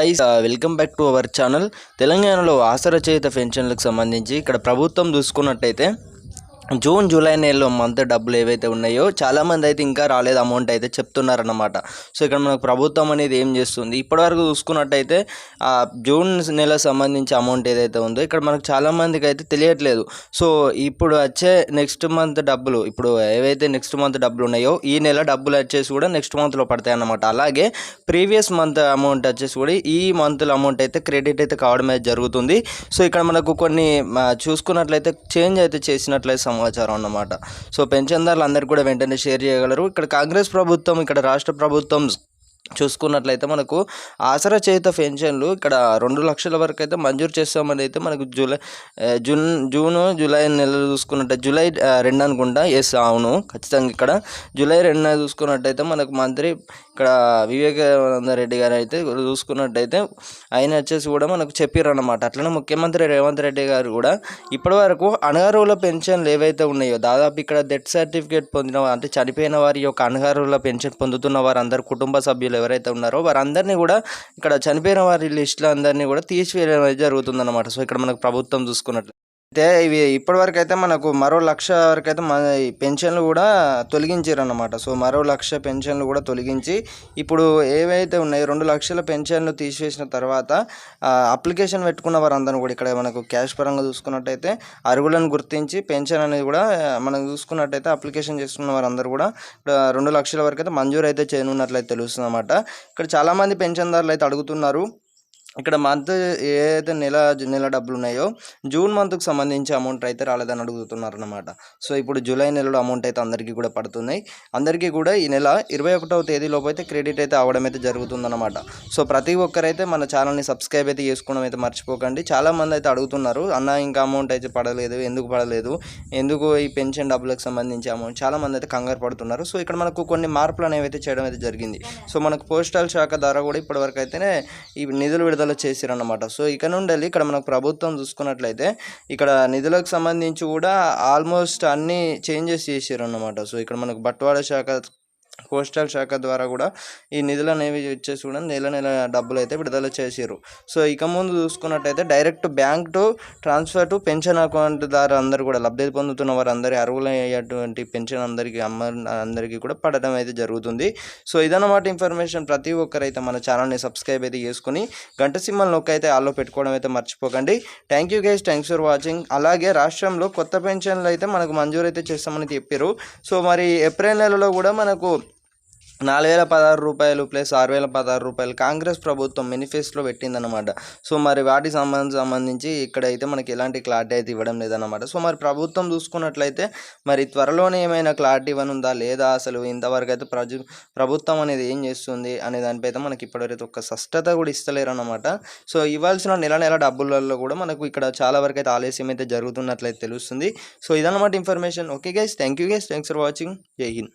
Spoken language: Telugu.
Guys welcome back to our channel. తెలంగాణలో ఆసరా చేయుత పెన్షన్లకు సంబంధించి ఇక్కడ ప్రభుత్వం చూసుకున్నట్టయితే జూన్ జూలై నెలలో మంత్ డబ్బులు ఏవైతే ఉన్నాయో చాలామంది అయితే ఇంకా రాలేదు అమౌంట్ అయితే చెప్తున్నారన్నమాట. సో ఇక్కడ మనకు ప్రభుత్వం అనేది ఏం చేస్తుంది, ఇప్పటివరకు చూసుకున్నట్టయితే జూన్ నెల సంబంధించి అమౌంట్ ఏదైతే ఉందో ఇక్కడ మనకు చాలామందికి అయితే తెలియట్లేదు. సో ఇప్పుడు వచ్చే నెక్స్ట్ మంత్ డబ్బులు, ఇప్పుడు ఏవైతే నెక్స్ట్ మంత్ డబ్బులు ఉన్నాయో ఈ నెల డబ్బులు వచ్చేసి కూడా నెక్స్ట్ మంత్లో పడతాయి అన్నమాట. అలాగే ప్రీవియస్ మంత్ అమౌంట్ వచ్చేసి కూడా ఈ మంత్లో అమౌంట్ అయితే క్రెడిట్ అయితే కావడం అయితే జరుగుతుంది. సో ఇక్కడ మనకు కొన్ని చూసుకున్నట్లయితే చేంజ్ అయితే చేసినట్లయితే సమాచారం అన్నమాట. సో పెన్షన్దారులు అందరికీ కూడా వెంటనే షేర్ చేయగలరు. ఇక్కడ కాంగ్రెస్ ప్రభుత్వం, ఇక్కడ రాష్ట్ర ప్రభుత్వం చూసుకున్నట్లయితే మనకు ఆసరా చేయుత పెన్షన్లు ఇక్కడ 2 లక్షల వరకు అయితే మంజూరు చేస్తామని అయితే మనకు జూన్ జూలై నెలలు చూసుకున్నట్టు జూలై 2 అనుకుంటా. ఎస్ అవును, ఖచ్చితంగా ఇక్కడ జూలై 2 చూసుకున్నట్టయితే మనకు మంత్రి ఇక్కడ వివేకానంద రెడ్డి గారు అయితే చూసుకున్నట్టయితే ఆయన వచ్చేసి కూడా మనకు చెప్పారన్నమాట. అట్లనే ముఖ్యమంత్రి రేవంత్ రెడ్డి గారు కూడా ఇప్పటివరకు అనర్హుల పెన్షన్లు ఏవైతే ఉన్నాయో దాదాపు ఇక్కడ డెత్ సర్టిఫికేట్ పొందిన అంటే చనిపోయిన వారి యొక్క అనర్హుల పెన్షన్ పొందుతున్న వారందరూ కుటుంబ సభ్యులు ఎవరైతే ఉన్నారో వారందరినీ కూడా ఇక్కడ చనిపోయిన వారి లిస్టులో అందరినీ కూడా తీసివేయడం జరుగుతుందన్నమాట. సో ఇక్కడ మనకు ప్రభుత్వం చూసుకున్నట్లు అయితే ఇవి ఇప్పటివరకు అయితే మనకు మరో 1,00,000 వరకు అయితే మన పెన్షన్లు కూడా తొలగించారు అన్నమాట. సో మరో 1,00,000 పెన్షన్లు కూడా తొలగించి ఇప్పుడు ఏవైతే ఉన్నాయో 2 లక్షల పెన్షన్లు తీసివేసిన తర్వాత అప్లికేషన్ పెట్టుకున్న వారందరూ కూడా ఇక్కడ మనకు క్యాష్ పరంగా చూసుకున్నట్టయితే అర్హులను గుర్తించి పెన్షన్ అనేది కూడా మనం చూసుకున్నట్టయితే అప్లికేషన్ చేసుకున్న వారందరూ కూడా 2 లక్షల వరకు అయితే మంజూరు అయితే చేయనున్నట్లయితే తెలుస్తుంది అన్నమాట. ఇక్కడ చాలామంది పెన్షన్దారులు అయితే అడుగుతున్నారు, ఇక్కడ మంత్ ఏదైతే నెల డబ్బులు ఉన్నాయో జూన్ మంత్కి సంబంధించి అమౌంట్ అయితే రాలేదని అడుగుతున్నారు అన్నమాట. సో ఇప్పుడు జూలై నెలలో అమౌంట్ అయితే అందరికీ కూడా పడుతున్నాయి. అందరికీ కూడా ఈ నెల 21వ తేదీలోపు అయితే క్రెడిట్ అయితే అవ్వడం అయితే జరుగుతుందన్నమాట. సో ప్రతి ఒక్కరైతే మన ఛానల్ని సబ్స్క్రైబ్ అయితే చేసుకోవడం అయితే మర్చిపోకండి. చాలామంది అయితే అడుగుతున్నారు, అన్న ఇంకా అమౌంట్ అయితే పడలేదు, ఎందుకు ఈ పెన్షన్ డబ్బులకు సంబంధించి అమౌంట్, చాలామంది అయితే కంగారు పడుతున్నారు. సో ఇక్కడ మనకు కొన్ని మార్పులు అనేవి అయితే చేయడం అయితే జరిగింది. సో మనకు పోస్టల్ శాఖ ద్వారా కూడా ఇప్పటివరకు అయితేనే ఈ నిధులు విడుదల చేసిరన్నమాట. సో ఇక నుండి ఇక్కడ మనకు ప్రభుత్వం చూసుకున్నట్లయితే ఇక్కడ నిధులకు సంబంధించి కూడా ఆల్మోస్ట్ అన్ని చేంజెస్ చేసారన్నమాట. సో ఇక్కడ మనకు బట్వాడ శాఖ, పోస్టల్ శాఖ ద్వారా కూడా ఈ నిధులు అనేవి వచ్చేసి కూడా నెల డబ్బులు అయితే విడుదల చేసారు. సో ఇక ముందు చూసుకున్నట్టయితే direct bank to transfer to pension account ద్వారా అందరూ కూడా లబ్ధి పొందుతున్న వారందరి అర్హులయ్యేటువంటి పెన్షన్ అందరికీ కూడా పడడం అయితే జరుగుతుంది. సో ఇదన్నమాట ఇన్ఫర్మేషన్. ప్రతి ఒక్కరైతే మన ఛానల్ని సబ్స్క్రైబ్ అయితే చేసుకుని గంట సింబల్ నొక్కి అయితే ఆల్లో పెట్టుకోవడం అయితే మర్చిపోకండి. Thank you guys, thanks for watching. అలాగే రాష్ట్రంలో కొత్త పెన్షన్లు అయితే మనకు మంజూరు అయితే చేస్తామని చెప్పారు. సో మరి ఏప్రిల్ నెలలో కూడా మనకు 4,016 రూపాయలు ప్లస్ 6,016 రూపాయలు కాంగ్రెస్ ప్రభుత్వం మేనిఫెస్టోలో పెట్టిందనమాట. సో మరి వాటికి సంబంధించి ఇక్కడైతే మనకి ఎలాంటి క్లారిటీ అయితే ఇవ్వడం లేదన్నమాట. సో మరి ప్రభుత్వం చూసుకున్నట్లయితే మరి త్వరలోనే ఏమైనా క్లారిటీ ఇవ్వనుందా లేదా, అసలు ఇంతవరకు అయితే ప్రభుత్వం అనేది ఏం చేస్తుంది అనే దానిపై అయితే మనకి ఇప్పటివరకు ఒక స్పష్టత కూడా ఇస్తలేరు అన్నమాట. సో ఇవ్వాల్సిన నెల డబ్బులలో కూడా మనకు ఇక్కడ చాలా వరకు అయితే ఆలస్యం అయితే జరుగుతున్నట్లయితే తెలుస్తుంది. సో ఇదన్నమాట information. Okay guys, thank you guys, thanks for watching. జై హింద్.